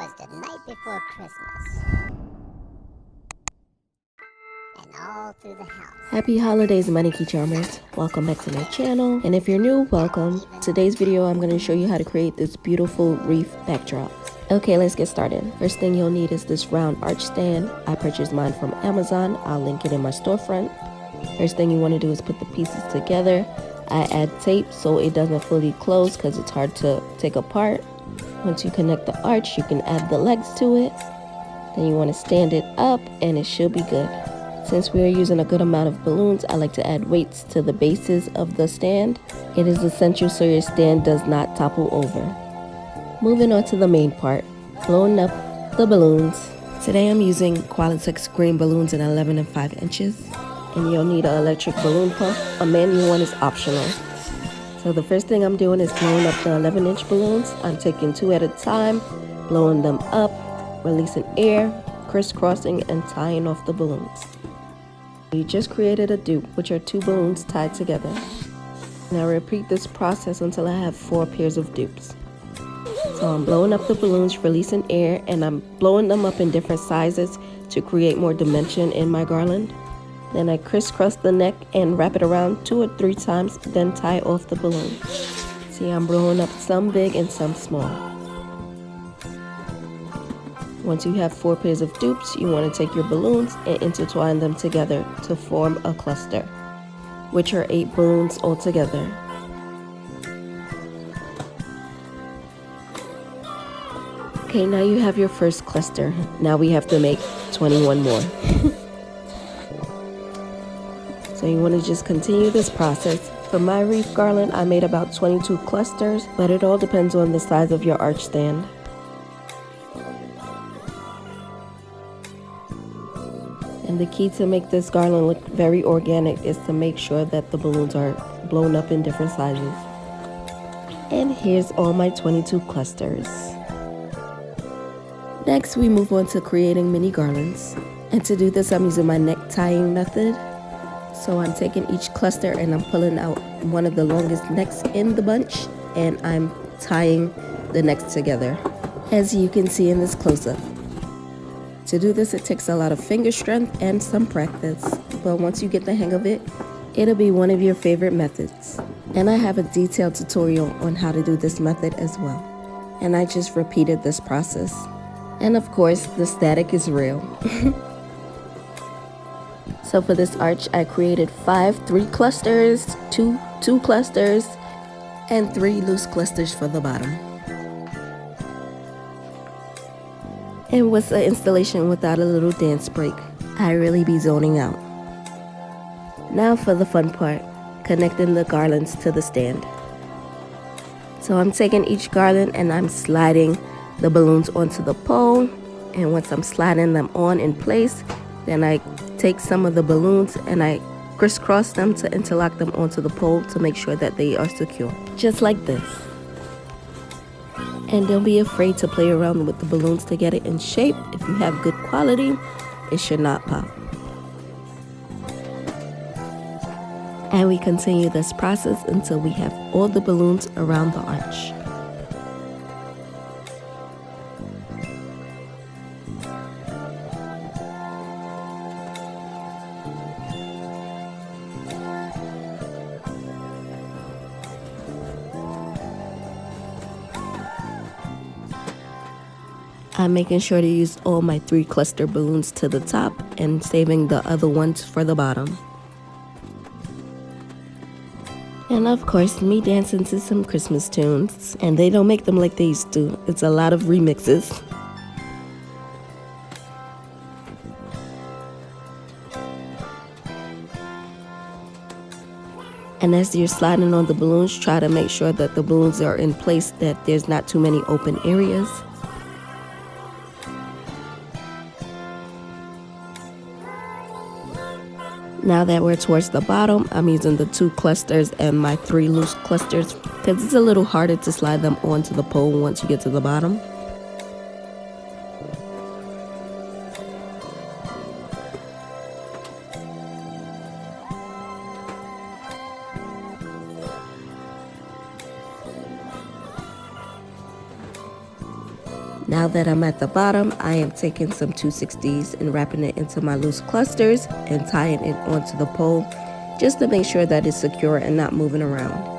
was the night before Christmas. And all through the house. Happy holidays, my nikicharmz. Welcome back to my channel. And if you're new, welcome. Today's video, I'm going to show you how to create this beautiful wreath backdrop. Okay, let's get started. First thing you'll need is this round arch stand. I purchased mine from Amazon. I'll link it in my storefront. First thing you want to do is put the pieces together. I add tape so it doesn't fully close because it's hard to take apart. Once you connect the arch, you can add the legs to it. Then you want to stand it up and it should be good. Since we are using a good amount of balloons, I like to add weights to the bases of the stand. It is essential so your stand does not topple over. Moving on to the main part, blowing up the balloons. Today I'm using Qualitex green balloons in 11 and 5 inches. And you'll need an electric balloon pump. A manual one is optional. So the first thing I'm doing is blowing up the 11-inch balloons. I'm taking 2 at a time, blowing them up, releasing air, crisscrossing and tying off the balloons. You just created a dupe, which are 2 balloons tied together. Now repeat this process until I have 4 pairs of dupes. So I'm blowing up the balloons, releasing air, and I'm blowing them up in different sizes to create more dimension in my garland. Then I crisscross the neck and wrap it around 2 or 3 times, then tie off the balloon. See, I'm blowing up some big and some small. Once you have 4 pairs of dupes, you want to take your balloons and intertwine them together to form a cluster, which are 8 balloons altogether. Okay, now you have your first cluster. Now we have to make 21 more. So you want to just continue this process. For my wreath garland, I made about 22 clusters, but it all depends on the size of your arch stand. And the key to make this garland look very organic is to make sure that the balloons are blown up in different sizes. And here's all my 22 clusters. Next, we move on to creating mini garlands. And to do this, I'm using my neck tying method. So I'm taking each cluster and I'm pulling out one of the longest necks in the bunch, and I'm tying the necks together, as you can see in this close-up. To do this, it takes a lot of finger strength and some practice, but once you get the hang of it, it'll be one of your favorite methods. And I have a detailed tutorial on how to do this method as well. And I just repeated this process. And of course, the static is real. So for this arch, I created 5 3 clusters, 2 clusters, and 3 loose clusters for the bottom. And what's an installation without a little dance break? I really be zoning out. Now for the fun part, connecting the garlands to the stand. So I'm taking each garland and I'm sliding the balloons onto the pole. And once I'm sliding them on in place, then I take some of the balloons and I crisscross them to interlock them onto the pole to make sure that they are secure. Just like this. And don't be afraid to play around with the balloons to get it in shape. If you have good quality, it should not pop. And we continue this process until we have all the balloons around the arch. I'm making sure to use all my 3 cluster balloons to the top and saving the other ones for the bottom. And of course, me dancing to some Christmas tunes. And they don't make them like they used to. It's a lot of remixes. And as you're sliding on the balloons, try to make sure that the balloons are in place, that there's not too many open areas. Now that we're towards the bottom, I'm using the 2 clusters and my 3 loose clusters because it's a little harder to slide them onto the pole once you get to the bottom. Now that I'm at the bottom, I am taking some 260s and wrapping it into my loose clusters and tying it onto the pole just to make sure that it's secure and not moving around.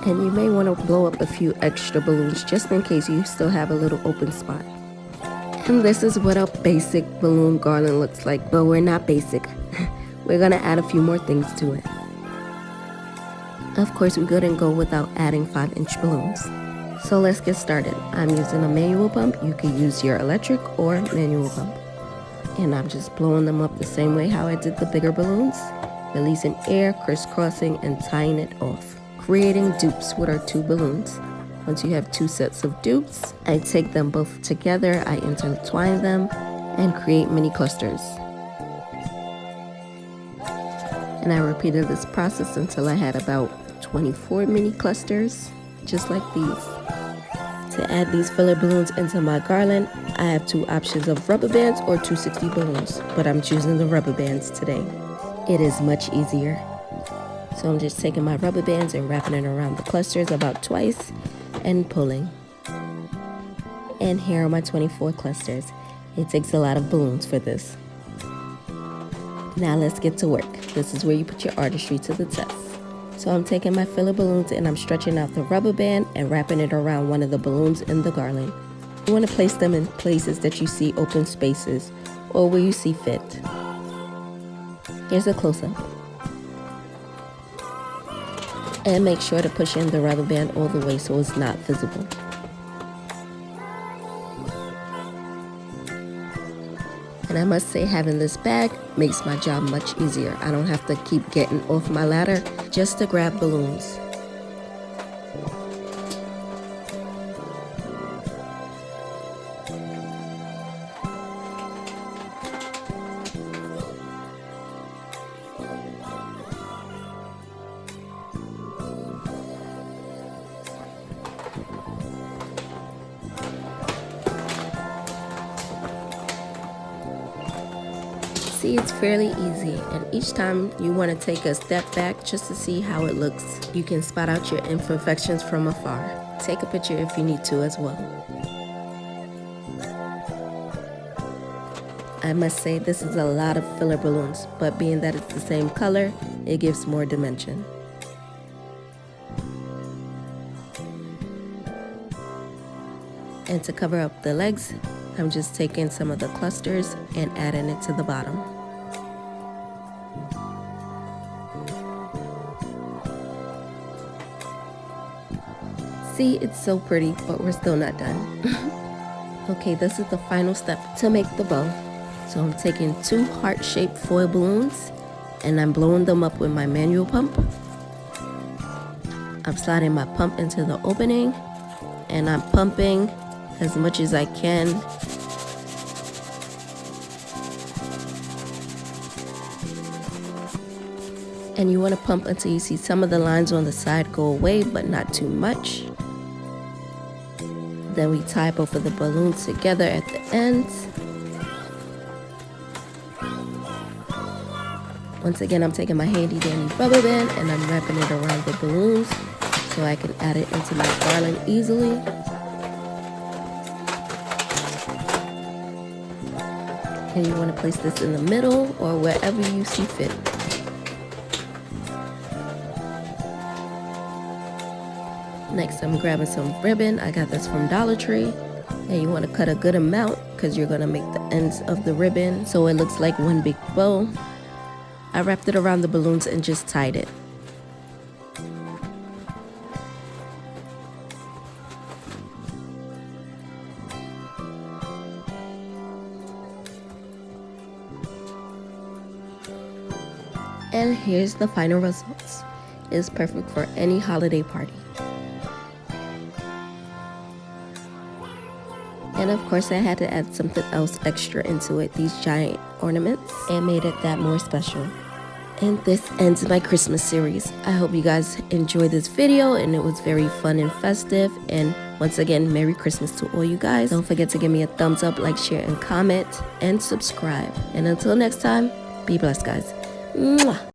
And you may want to blow up a few extra balloons just in case you still have a little open spot. And this is what a basic balloon garland looks like, but we're not basic. We're gonna add a few more things to it. Of course, we couldn't go without adding 5-inch balloons. So let's get started. I'm using a manual pump. You can use your electric or manual pump. And I'm just blowing them up the same way how I did the bigger balloons, releasing air, crisscrossing, and tying it off, creating dupes with our 2 balloons. Once you have 2 sets of dupes, I take them both together, I intertwine them, and create mini clusters. And I repeated this process until I had about 24 mini clusters, just like these. To add these filler balloons into my garland, I have 2 options of rubber bands or 260 balloons, but I'm choosing the rubber bands today. It is much easier. So I'm just taking my rubber bands and wrapping it around the clusters about twice and pulling. And here are my 24 clusters. It takes a lot of balloons for this. Now let's get to work. This is where you put your artistry to the test. So I'm taking my filler balloons and I'm stretching out the rubber band and wrapping it around one of the balloons in the garland. You want to place them in places that you see open spaces or where you see fit. Here's a close-up. And make sure to push in the rubber band all the way so it's not visible. And I must say, having this bag makes my job much easier. I don't have to keep getting off my ladder just to grab balloons. See, it's fairly easy, and each time you want to take a step back just to see how it looks. You can spot out your imperfections from afar. Take a picture if you need to as well. I must say, this is a lot of filler balloons, but being that it's the same color, it gives more dimension. And to cover up the legs, I'm just taking some of the clusters and adding it to the bottom. See, it's so pretty, but we're still not done. Okay, this is the final step to make the bow. So I'm taking 2 heart-shaped foil balloons and I'm blowing them up with my manual pump. I'm sliding my pump into the opening and I'm pumping as much as I can. And you want to pump until you see some of the lines on the side go away, but not too much. Then we tie both of the balloons together at the ends. Once again, I'm taking my handy dandy rubber band and I'm wrapping it around the balloons so I can add it into my garland easily. And you want to place this in the middle or wherever you see fit. Next, I'm grabbing some ribbon. I got this from Dollar Tree. And you want to cut a good amount because you're going to make the ends of the ribbon so it looks like one big bow. I wrapped it around the balloons and just tied it. And here's the final results. It's perfect for any holiday party. And of course I had to add something else extra into it, these giant ornaments, and made it that more special. And this ends my Christmas series. I hope you guys enjoyed this video and it was very fun and festive. And Once again, Merry Christmas to all you guys. Don't forget to give me a thumbs up, like, share, and comment, and subscribe. And until next time, be blessed, guys. Mwah.